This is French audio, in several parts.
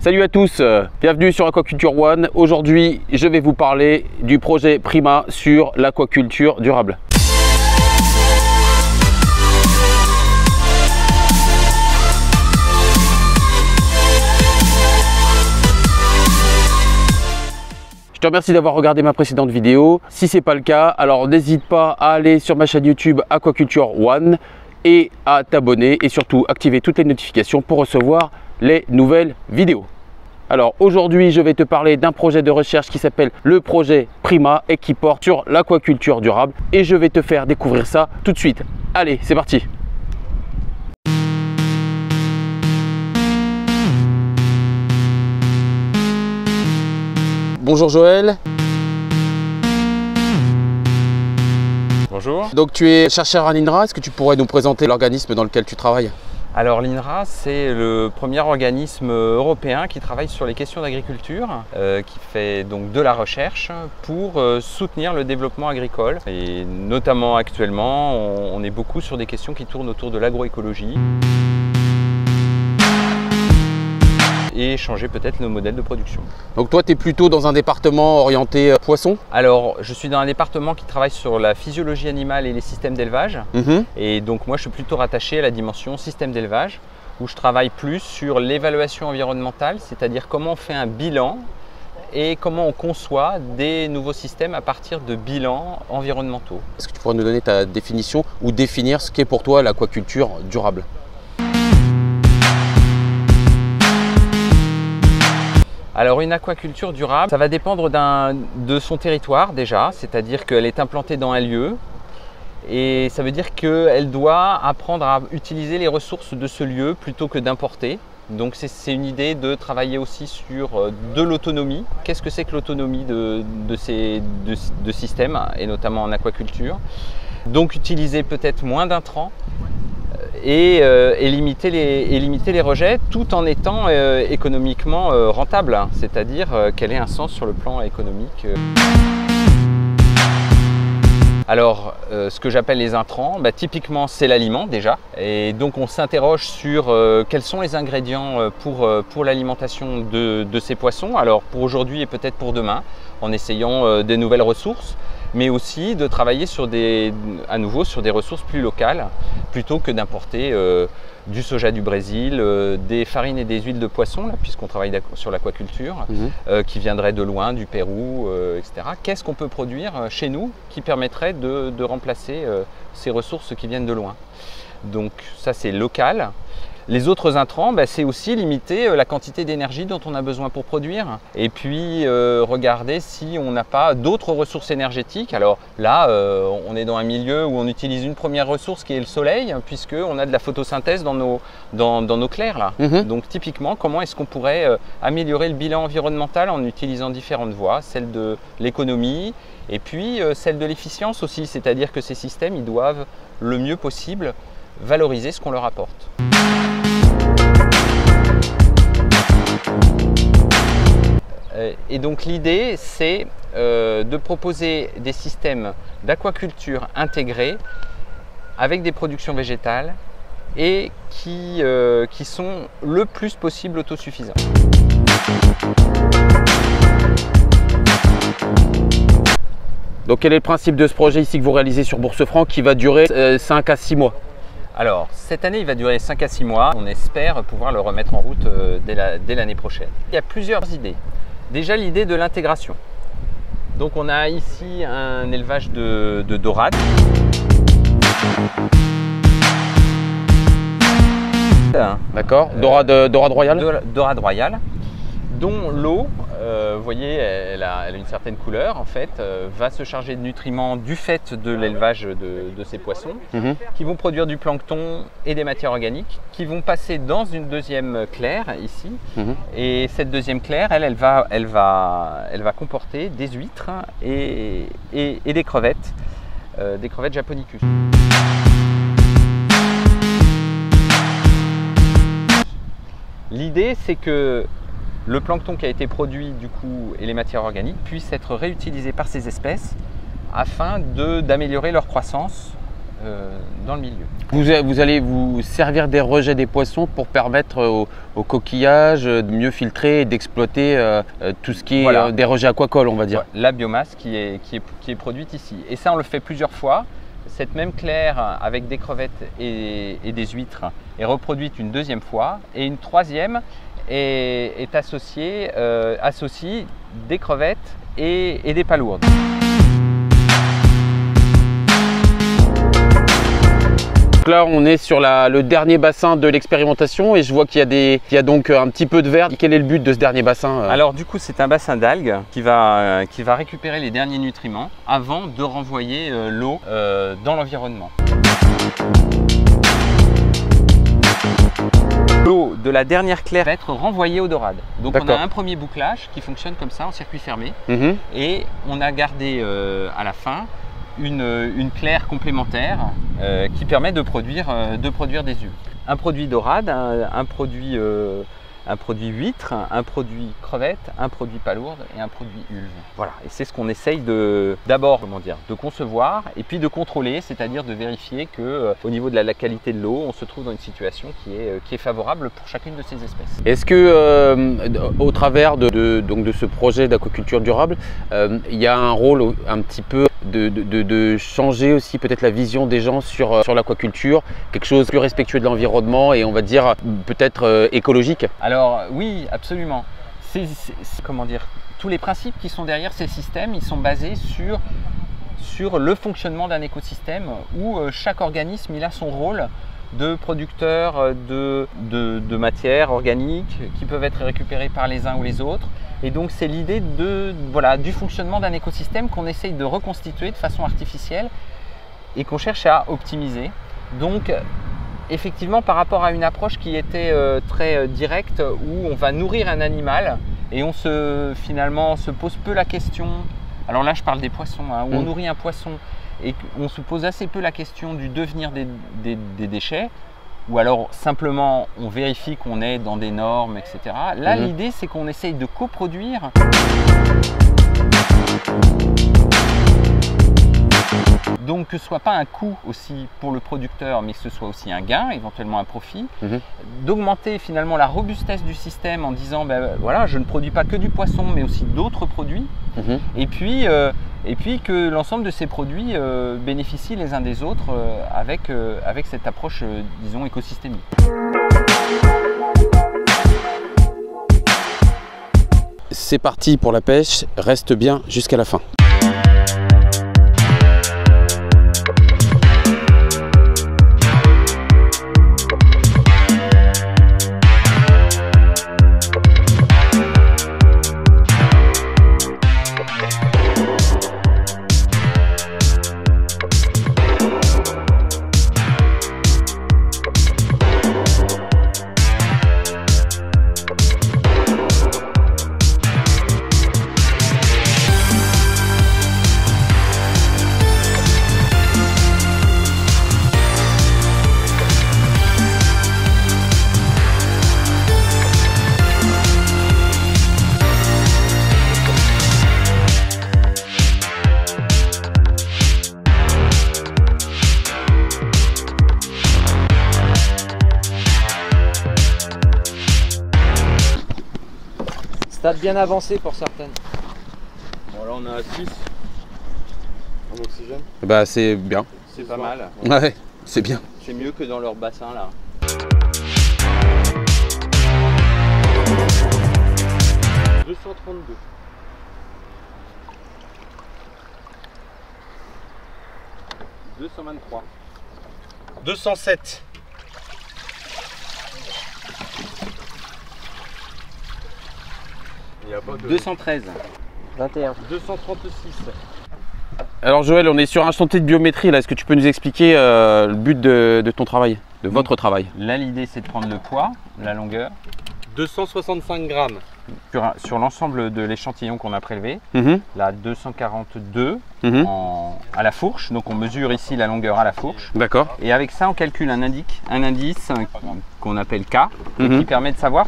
Salut à tous, bienvenue sur Aquaculture One. Aujourd'hui, je vais vous parler du projet Prima sur l'aquaculture durable. Je te remercie d'avoir regardé ma précédente vidéo. Si ce n'est pas le cas, alors n'hésite pas à aller sur ma chaîne YouTube Aquaculture One et à t'abonner et surtout activer toutes les notifications pour recevoir les nouvelles vidéos. Alors aujourd'hui, je vais te parler d'un projet de recherche qui s'appelle le projet Prima et qui porte sur l'aquaculture durable et je vais te faire découvrir ça tout de suite. Allez, c'est parti! Bonjour Joël. Bonjour. Donc tu es chercheur à l'INRA, est-ce que tu pourrais nous présenter l'organisme dans lequel tu travailles? Alors l'INRA, c'est le premier organisme européen qui travaille sur les questions d'agriculture, qui fait donc de la recherche pour soutenir le développement agricole. Et notamment actuellement, on est beaucoup sur des questions qui tournent autour de l'agroécologie. Et changer peut-être nos modèles de production. Donc toi, tu es plutôt dans un département orienté poisson? Alors, je suis dans un département qui travaille sur la physiologie animale et les systèmes d'élevage. Et donc moi, je suis plutôt rattaché à la dimension système d'élevage, où je travaille plus sur l'évaluation environnementale, c'est-à-dire comment on fait un bilan et comment on conçoit des nouveaux systèmes à partir de bilans environnementaux. Est-ce que tu pourrais nous donner ta définition ou définir ce qu'est pour toi l'aquaculture durable? Alors une aquaculture durable, ça va dépendre de son territoire déjà, c'est-à-dire qu'elle est implantée dans un lieu et ça veut dire qu'elle doit apprendre à utiliser les ressources de ce lieu plutôt que d'importer. Donc c'est une idée de travailler aussi sur de l'autonomie. Qu'est-ce que c'est que l'autonomie de ces systèmes et notamment en aquaculture? Donc utiliser peut-être moins d'intrants et limiter les rejets tout en étant économiquement rentable, c'est-à-dire qu'elle ait un sens sur le plan économique. Alors, ce que j'appelle les intrants, typiquement c'est l'aliment déjà, et donc on s'interroge sur quels sont les ingrédients pour l'alimentation de ces poissons, alors pour aujourd'hui et peut-être pour demain, en essayant des nouvelles ressources, mais aussi de travailler à nouveau sur des ressources plus locales, plutôt que d'importer du soja du Brésil, des farines et des huiles de poisson, puisqu'on travaille sur l'aquaculture, qui viendraient de loin, du Pérou, etc. Qu'est-ce qu'on peut produire chez nous qui permettrait de remplacer ces ressources qui viennent de loin? Donc ça c'est local. Les autres intrants, c'est aussi limiter la quantité d'énergie dont on a besoin pour produire. Et puis regarder si on n'a pas d'autres ressources énergétiques. Alors là, on est dans un milieu où on utilise une première ressource qui est le soleil, puisqu'on a de la photosynthèse dans nos clairs là. Donc typiquement, comment est-ce qu'on pourrait améliorer le bilan environnemental en utilisant différentes voies, celle de l'économie et puis celle de l'efficience aussi. C'est-à-dire que ces systèmes, ils doivent le mieux possible valoriser ce qu'on leur apporte. Et donc l'idée, c'est de proposer des systèmes d'aquaculture intégrés avec des productions végétales et qui sont le plus possible autosuffisants. Donc quel est le principe de ce projet ici que vous réalisez sur Bourse Franc qui va durer 5 à 6 mois? Alors, cette année, il va durer 5 à 6 mois. On espère pouvoir le remettre en route dès l'année prochaine. Il y a plusieurs idées. Déjà, l'idée de l'intégration. Donc, on a ici un élevage de dorades. D'accord. Dorade royale? Dorade royale, dont l'eau, vous voyez, elle a une certaine couleur, en fait, va se charger de nutriments du fait de l'élevage de ces poissons, qui vont produire du plancton et des matières organiques, qui vont passer dans une deuxième claire, ici. Et cette deuxième claire, elle va comporter des huîtres et des crevettes japonicus. L'idée, c'est que le plancton qui a été produit du coup et les matières organiques puissent être réutilisés par ces espèces afin d'améliorer leur croissance dans le milieu. Vous allez vous servir des rejets des poissons pour permettre aux coquillages de mieux filtrer et d'exploiter tout ce qui est Voilà. des rejets aquacoles, on va dire. Ouais, la biomasse qui est produite ici. Et ça, on le fait plusieurs fois. Cette même claire avec des crevettes et des huîtres est reproduite une deuxième fois. Et une troisième est associée, associe des crevettes et des palourdes. Donc là, on est sur le dernier bassin de l'expérimentation et je vois qu'il y a donc un petit peu de verre. Quel est le but de ce dernier bassin? Alors du coup, c'est un bassin d'algues qui va récupérer les derniers nutriments avant de renvoyer l'eau dans l'environnement. L'eau de la dernière claire va être renvoyée aux dorades. Donc on a un premier bouclage qui fonctionne comme ça en circuit fermé et on a gardé à la fin une claire complémentaire qui permet de produire des huîtres. Un produit dorade, un produit huître, un produit crevette, un produit palourde et un produit ulve. Voilà, et c'est ce qu'on essaye d'abord de concevoir et puis de contrôler, c'est-à-dire de vérifier que au niveau de la qualité de l'eau, on se trouve dans une situation qui est favorable pour chacune de ces espèces. Est-ce que au travers de ce projet d'aquaculture durable, il y a un rôle un petit peu de changer aussi peut-être la vision des gens sur l'aquaculture, quelque chose de plus respectueux de l'environnement et on va dire peut-être écologique? Alors oui, absolument. Comment dire, tous les principes qui sont derrière ces systèmes, ils sont basés sur le fonctionnement d'un écosystème où chaque organisme il a son rôle de producteur de matières organiques qui peuvent être récupérées par les uns ou les autres. Et donc c'est l'idée du fonctionnement d'un écosystème qu'on essaye de reconstituer de façon artificielle et qu'on cherche à optimiser. Donc effectivement, par rapport à une approche qui était très directe où on va nourrir un animal et finalement on se pose peu la question, alors là je parle des poissons, où on nourrit un poisson et on se pose assez peu la question du devenir des déchets, ou alors simplement on vérifie qu'on est dans des normes, etc. Là l'idée c'est qu'on essaye de coproduire donc que ce ne soit pas un coût aussi pour le producteur, mais que ce soit aussi un gain, éventuellement un profit, d'augmenter finalement la robustesse du système en disant voilà, je ne produis pas que du poisson, mais aussi d'autres produits, et puis que l'ensemble de ces produits bénéficient les uns des autres avec cette approche, disons, écosystémique. C'est parti pour la pêche, reste bien jusqu'à la fin. Stade bien avancé pour certaines. Bon, là on a 6 en oxygène. Bah c'est bien. C'est pas mal. Ouais, c'est bien. C'est mieux que dans leur bassin là. « 232. 223. 207. Il y a pas de... 213. 21. 236. Alors Joël, on est sur un chantier de biométrie là. Est-ce que tu peux nous expliquer le but de ton travail, de votre travail? Là l'idée c'est de prendre le poids, la longueur. 265 grammes. sur l'ensemble de l'échantillon qu'on a prélevé, la 242 à la fourche. Donc on mesure ici la longueur à la fourche. D'accord. Et avec ça, on calcule un indice qu'on appelle K, qui permet de savoir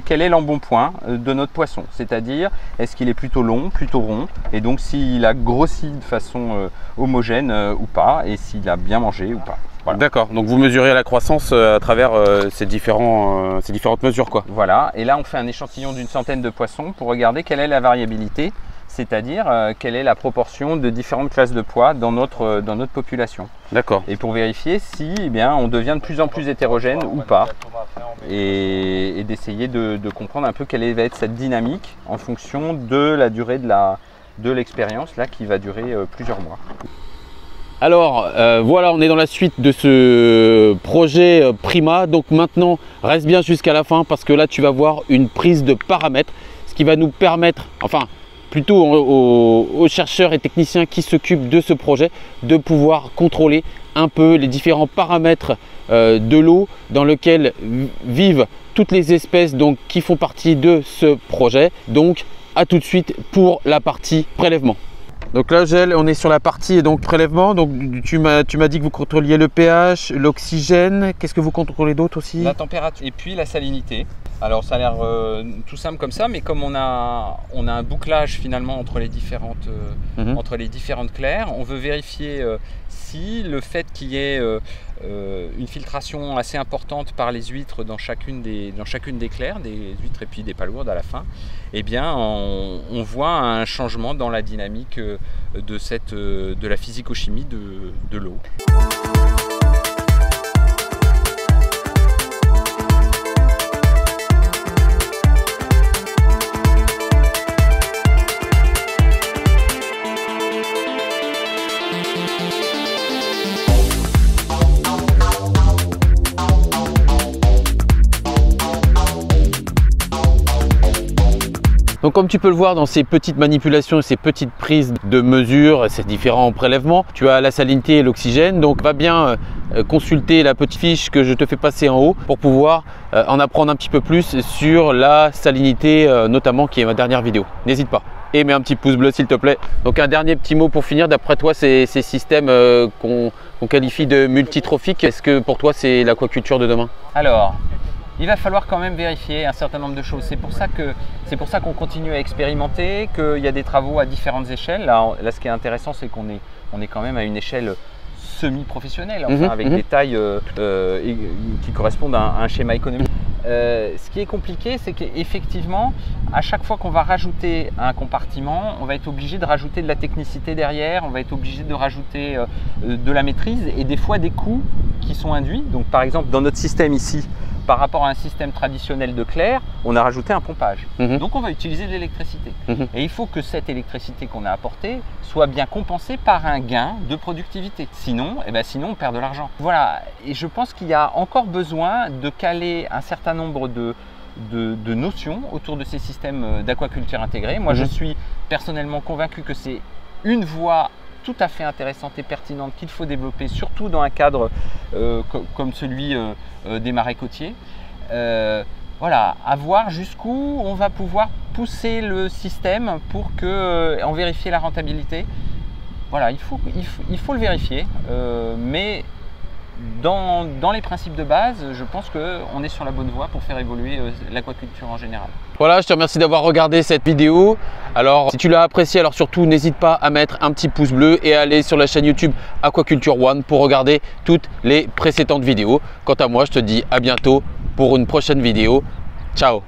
quel est l'embonpoint de notre poisson. C'est-à-dire, est-ce qu'il est plutôt long, plutôt rond, et donc s'il a grossi de façon homogène ou pas, et s'il a bien mangé ou pas. Voilà. D'accord, donc vous mesurez la croissance à travers ces différentes mesures, quoi. Voilà, et là on fait un échantillon d'une centaine de poissons pour regarder quelle est la variabilité, c'est-à-dire quelle est la proportion de différentes classes de poids dans notre population. D'accord. Et pour vérifier si on devient de plus en plus hétérogène ou pas, et d'essayer de comprendre un peu quelle va être cette dynamique en fonction de la durée de l'expérience là qui va durer plusieurs mois. Alors voilà, on est dans la suite de ce projet Prima. Donc maintenant, reste bien jusqu'à la fin parce que là, tu vas voir une prise de paramètres, ce qui va nous permettre, enfin plutôt aux chercheurs et techniciens qui s'occupent de ce projet, de pouvoir contrôler un peu les différents paramètres de l'eau dans lequel vivent toutes les espèces donc, qui font partie de ce projet. Donc à tout de suite pour la partie prélèvement. Donc là, Gel, on est sur la partie donc prélèvement. Donc tu m'as dit que vous contrôliez le pH, l'oxygène. Qu'est-ce que vous contrôlez d'autre aussi? La température et puis la salinité. Alors ça a l'air tout simple comme ça, mais comme on a un bouclage finalement entre les différentes claires, on veut vérifier si le fait qu'il y ait une filtration assez importante par les huîtres dans chacune des claires, des huîtres et puis des palourdes à la fin, eh bien on voit un changement dans la dynamique de la physico-chimie de l'eau. Donc comme tu peux le voir dans ces petites manipulations, ces petites prises de mesure, ces différents prélèvements, tu as la salinité et l'oxygène. Donc va bien consulter la petite fiche que je te fais passer en haut pour pouvoir en apprendre un petit peu plus sur la salinité notamment, qui est ma dernière vidéo. N'hésite pas. Et mets un petit pouce bleu s'il te plaît. Donc un dernier petit mot pour finir. D'après toi, ces systèmes qu'on qualifie de multitrophiques, est-ce que pour toi c'est l'aquaculture de demain? Alors, il va falloir quand même vérifier un certain nombre de choses. C'est pour ça qu'on continue à expérimenter, qu'il y a des travaux à différentes échelles. Là ce qui est intéressant, c'est qu'on est quand même à une échelle semi-professionnelle, enfin, avec des tailles qui correspondent à un schéma économique. Ce qui est compliqué, c'est qu'effectivement, à chaque fois qu'on va rajouter un compartiment, on va être obligé de rajouter de la technicité derrière, on va être obligé de rajouter de la maîtrise et des fois des coûts qui sont induits. Donc par exemple, dans notre système ici, par rapport à un système traditionnel de clair, on a rajouté un pompage. Donc on va utiliser de l'électricité. Et il faut que cette électricité qu'on a apportée soit bien compensée par un gain de productivité. Sinon, sinon on perd de l'argent. Voilà, et je pense qu'il y a encore besoin de caler un certain nombre de notions autour de ces systèmes d'aquaculture intégrée. Moi, je suis personnellement convaincu que c'est une voie tout à fait intéressante et pertinente qu'il faut développer, surtout dans un cadre comme celui des marais côtiers. Voilà, à voir jusqu'où on va pouvoir pousser le système pour en vérifier la rentabilité. Voilà, il faut le vérifier, mais dans les principes de base, je pense qu'on est sur la bonne voie pour faire évoluer l'aquaculture en général. Voilà, je te remercie d'avoir regardé cette vidéo. Alors, si tu l'as apprécié, alors surtout, n'hésite pas à mettre un petit pouce bleu et à aller sur la chaîne YouTube Aquaculture One pour regarder toutes les précédentes vidéos. Quant à moi, je te dis à bientôt pour une prochaine vidéo. Ciao!